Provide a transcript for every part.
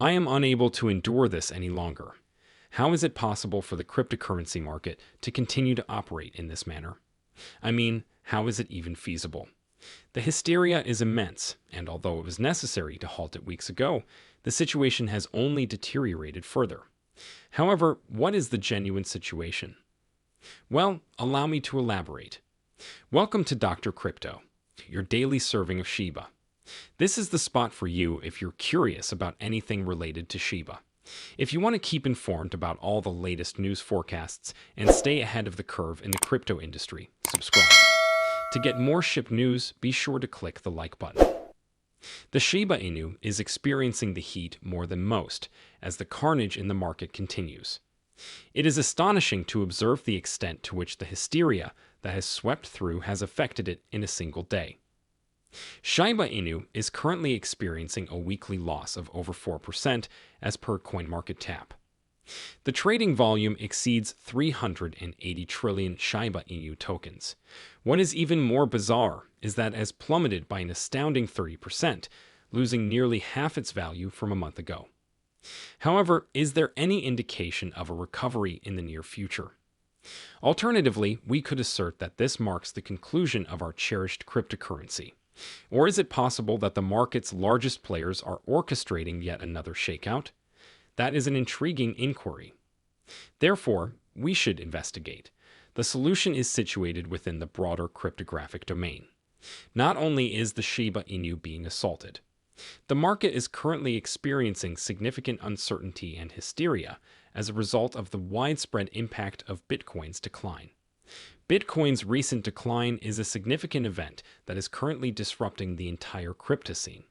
I am unable to endure this any longer. How is it possible for the cryptocurrency market to continue to operate in this manner? I mean, how is it even feasible? The hysteria is immense, and although it was necessary to halt it weeks ago, the situation has only deteriorated further. However, what is the genuine situation? Well, allow me to elaborate. Welcome to Dr. Crypto, your daily serving of Shiba. This is the spot for you if you're curious about anything related to Shiba. If you want to keep informed about all the latest news forecasts and stay ahead of the curve in the crypto industry, subscribe. To get more SHIB news, be sure to click the like button. The Shiba Inu is experiencing the heat more than most as the carnage in the market continues. It is astonishing to observe the extent to which the hysteria that has swept through has affected it in a single day. Shiba Inu is currently experiencing a weekly loss of over 4% as per CoinMarketCap. The trading volume exceeds 380 trillion Shiba Inu tokens. What is even more bizarre is that it has plummeted by an astounding 30%, losing nearly half its value from a month ago. However, is there any indication of a recovery in the near future? Alternatively, we could assert that this marks the conclusion of our cherished cryptocurrency. Or is it possible that the market's largest players are orchestrating yet another shakeout? That is an intriguing inquiry. Therefore, we should investigate. The solution is situated within the broader cryptographic domain. Not only is the Shiba Inu being assaulted, the market is currently experiencing significant uncertainty and hysteria as a result of the widespread impact of Bitcoin's decline. Bitcoin's recent decline is a significant event that is currently disrupting the entire crypto scene.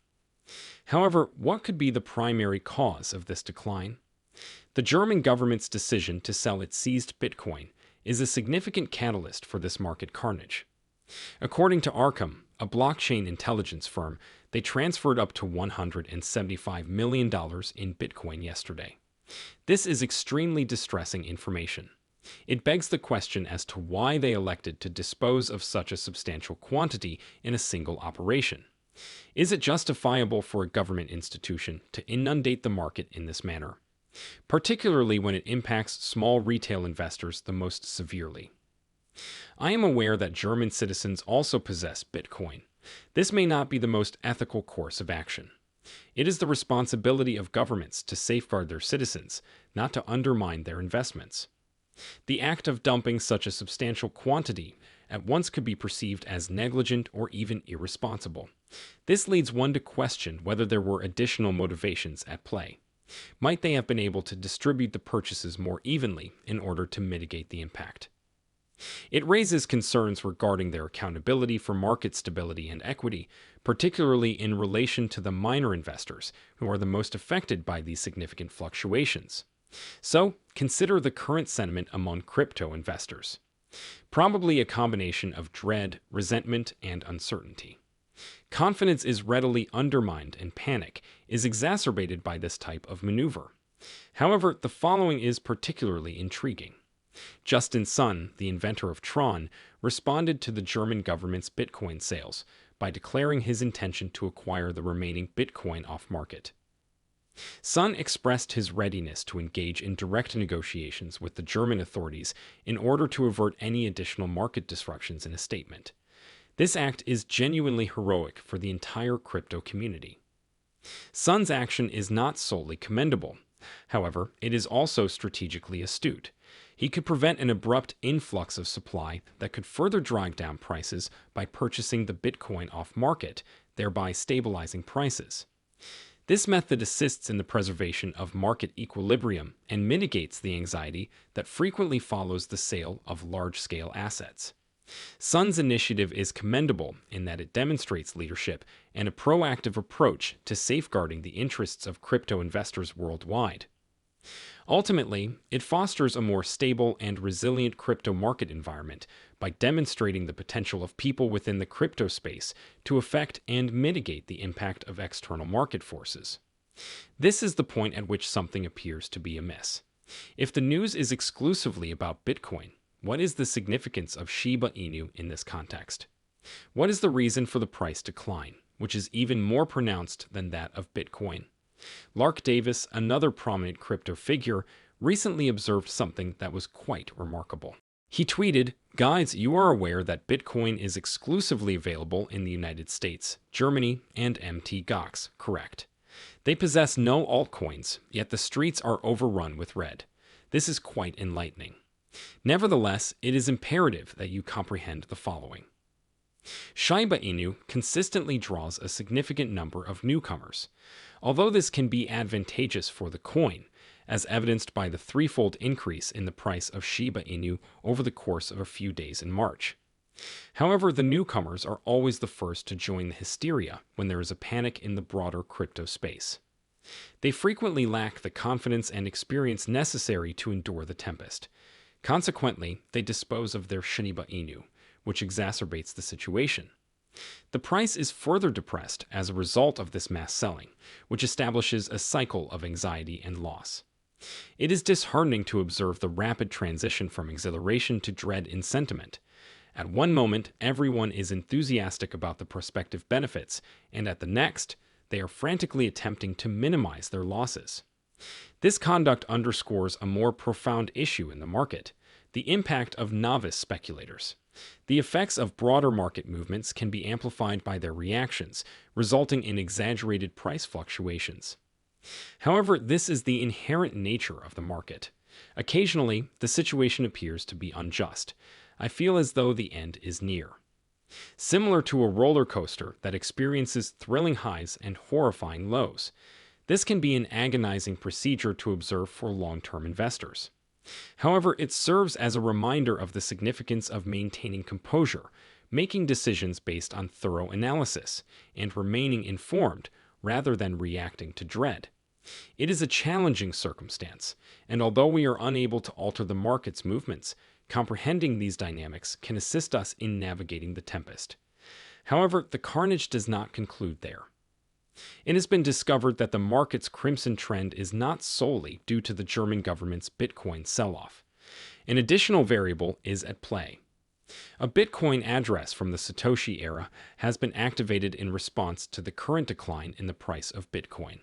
However, what could be the primary cause of this decline? The German government's decision to sell its seized Bitcoin is a significant catalyst for this market carnage. According to Arkham, a blockchain intelligence firm, they transferred up to $175 million in Bitcoin yesterday. This is extremely distressing information. It begs the question as to why they elected to dispose of such a substantial quantity in a single operation. Is it justifiable for a government institution to inundate the market in this manner, particularly when it impacts small retail investors the most severely? I am aware that German citizens also possess Bitcoin. This may not be the most ethical course of action. It is the responsibility of governments to safeguard their citizens, not to undermine their investments. The act of dumping such a substantial quantity at once could be perceived as negligent or even irresponsible. This leads one to question whether there were additional motivations at play. Might they have been able to distribute the purchases more evenly in order to mitigate the impact? It raises concerns regarding their accountability for market stability and equity, particularly in relation to the minor investors who are the most affected by these significant fluctuations. So, consider the current sentiment among crypto investors. Probably a combination of dread, resentment, and uncertainty. Confidence is readily undermined and panic is exacerbated by this type of maneuver. However, the following is particularly intriguing. Justin Sun, the inventor of Tron, responded to the German government's Bitcoin sales by declaring his intention to acquire the remaining Bitcoin off-market. Sun expressed his readiness to engage in direct negotiations with the German authorities in order to avert any additional market disruptions in a statement. This act is genuinely heroic for the entire crypto community. Sun's action is not solely commendable. However, it is also strategically astute. He could prevent an abrupt influx of supply that could further drive down prices by purchasing the Bitcoin off-market, thereby stabilizing prices. This method assists in the preservation of market equilibrium and mitigates the anxiety that frequently follows the sale of large-scale assets. Sun's initiative is commendable in that it demonstrates leadership and a proactive approach to safeguarding the interests of crypto investors worldwide. Ultimately, it fosters a more stable and resilient crypto market environment by demonstrating the potential of people within the crypto space to affect and mitigate the impact of external market forces. This is the point at which something appears to be amiss. If the news is exclusively about Bitcoin, what is the significance of Shiba Inu in this context? What is the reason for the price decline, which is even more pronounced than that of Bitcoin? Lark Davis, another prominent crypto figure, recently observed something that was quite remarkable. He tweeted, "Guys, you are aware that Bitcoin is exclusively available in the United States, Germany, and Mt. Gox, correct? They possess no altcoins, yet the streets are overrun with red. This is quite enlightening. Nevertheless, it is imperative that you comprehend the following. Shiba Inu consistently draws a significant number of newcomers. Although this can be advantageous for the coin, as evidenced by the threefold increase in the price of Shiba Inu over the course of a few days in March. However, the newcomers are always the first to join the hysteria when there is a panic in the broader crypto space. They frequently lack the confidence and experience necessary to endure the tempest. Consequently, they dispose of their Shiba Inu, which exacerbates the situation. The price is further depressed as a result of this mass selling, which establishes a cycle of anxiety and loss. It is disheartening to observe the rapid transition from exhilaration to dread in sentiment. At one moment, everyone is enthusiastic about the prospective benefits, and at the next, they are frantically attempting to minimize their losses. This conduct underscores a more profound issue in the market: the impact of novice speculators. The effects of broader market movements can be amplified by their reactions, resulting in exaggerated price fluctuations. However, this is the inherent nature of the market. Occasionally, the situation appears to be unjust. I feel as though the end is near. Similar to a roller coaster that experiences thrilling highs and horrifying lows, this can be an agonizing procedure to observe for long-term investors. However, it serves as a reminder of the significance of maintaining composure, making decisions based on thorough analysis, and remaining informed rather than reacting to dread. It is a challenging circumstance, and although we are unable to alter the market's movements, comprehending these dynamics can assist us in navigating the tempest. However, the carnage does not conclude there. It has been discovered that the market's crimson trend is not solely due to the German government's Bitcoin sell-off. An additional variable is at play. A Bitcoin address from the Satoshi era has been activated in response to the current decline in the price of Bitcoin.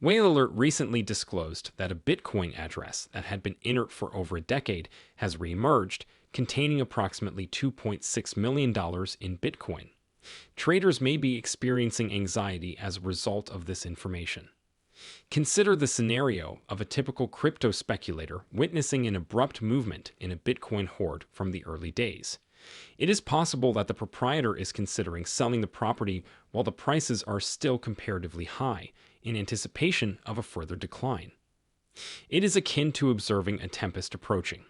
Whale Alert recently disclosed that a Bitcoin address that had been inert for over a decade has reemerged, containing approximately $2.6 million in Bitcoin. Traders may be experiencing anxiety as a result of this information. Consider the scenario of a typical crypto speculator witnessing an abrupt movement in a Bitcoin hoard from the early days. It is possible that the proprietor is considering selling the property while the prices are still comparatively high, in anticipation of a further decline. It is akin to observing a tempest approaching.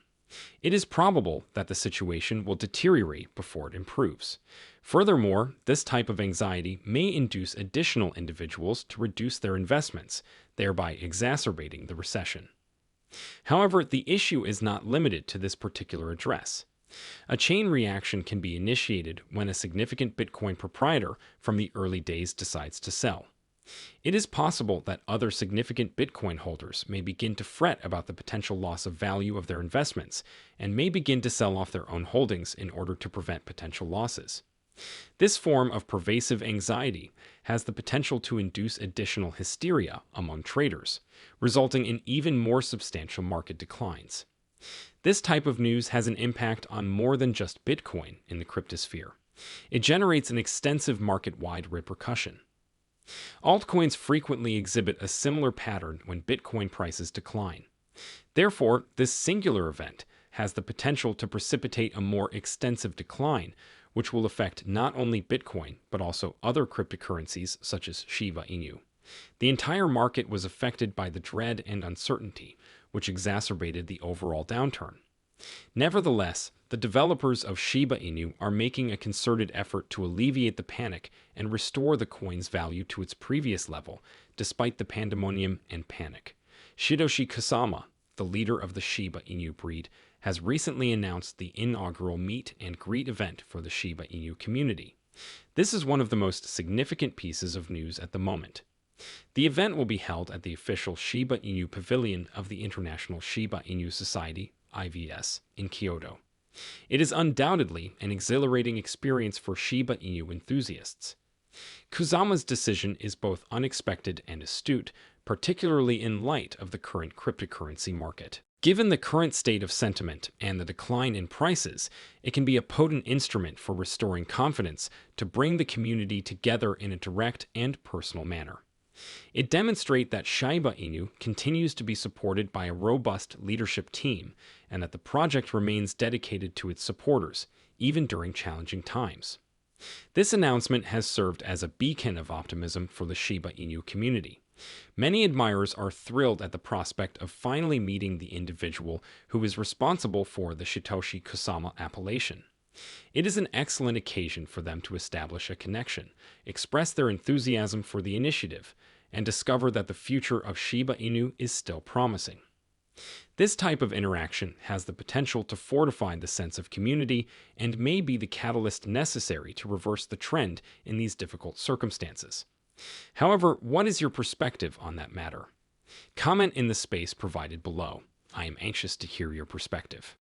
It is probable that the situation will deteriorate before it improves. Furthermore, this type of anxiety may induce additional individuals to reduce their investments, thereby exacerbating the recession. However, the issue is not limited to this particular address. A chain reaction can be initiated when a significant Bitcoin proprietor from the early days decides to sell. It is possible that other significant Bitcoin holders may begin to fret about the potential loss of value of their investments and may begin to sell off their own holdings in order to prevent potential losses. This form of pervasive anxiety has the potential to induce additional hysteria among traders, resulting in even more substantial market declines. This type of news has an impact on more than just Bitcoin in the cryptosphere. It generates an extensive market-wide repercussion. Altcoins frequently exhibit a similar pattern when Bitcoin prices decline. Therefore, this singular event has the potential to precipitate a more extensive decline, which will affect not only Bitcoin, but also other cryptocurrencies such as Shiba Inu. The entire market was affected by the dread and uncertainty, which exacerbated the overall downturn. Nevertheless, the developers of Shiba Inu are making a concerted effort to alleviate the panic and restore the coin's value to its previous level, despite the pandemonium and panic. Satoshi Kasama, the leader of the Shiba Inu breed, has recently announced the inaugural meet and greet event for the Shiba Inu community. This is one of the most significant pieces of news at the moment. The event will be held at the official Shiba Inu Pavilion of the International Shiba Inu Society, IVS, in Kyoto. It is undoubtedly an exhilarating experience for Shiba Inu enthusiasts. Kusama's decision is both unexpected and astute, particularly in light of the current cryptocurrency market. Given the current state of sentiment and the decline in prices, it can be a potent instrument for restoring confidence to bring the community together in a direct and personal manner. It demonstrates that Shiba Inu continues to be supported by a robust leadership team and that the project remains dedicated to its supporters, even during challenging times. This announcement has served as a beacon of optimism for the Shiba Inu community. Many admirers are thrilled at the prospect of finally meeting the individual who is responsible for the Satoshi Kusama appellation. It is an excellent occasion for them to establish a connection, express their enthusiasm for the initiative, and discover that the future of Shiba Inu is still promising. This type of interaction has the potential to fortify the sense of community and may be the catalyst necessary to reverse the trend in these difficult circumstances. However, what is your perspective on that matter? Comment in the space provided below. I am anxious to hear your perspective.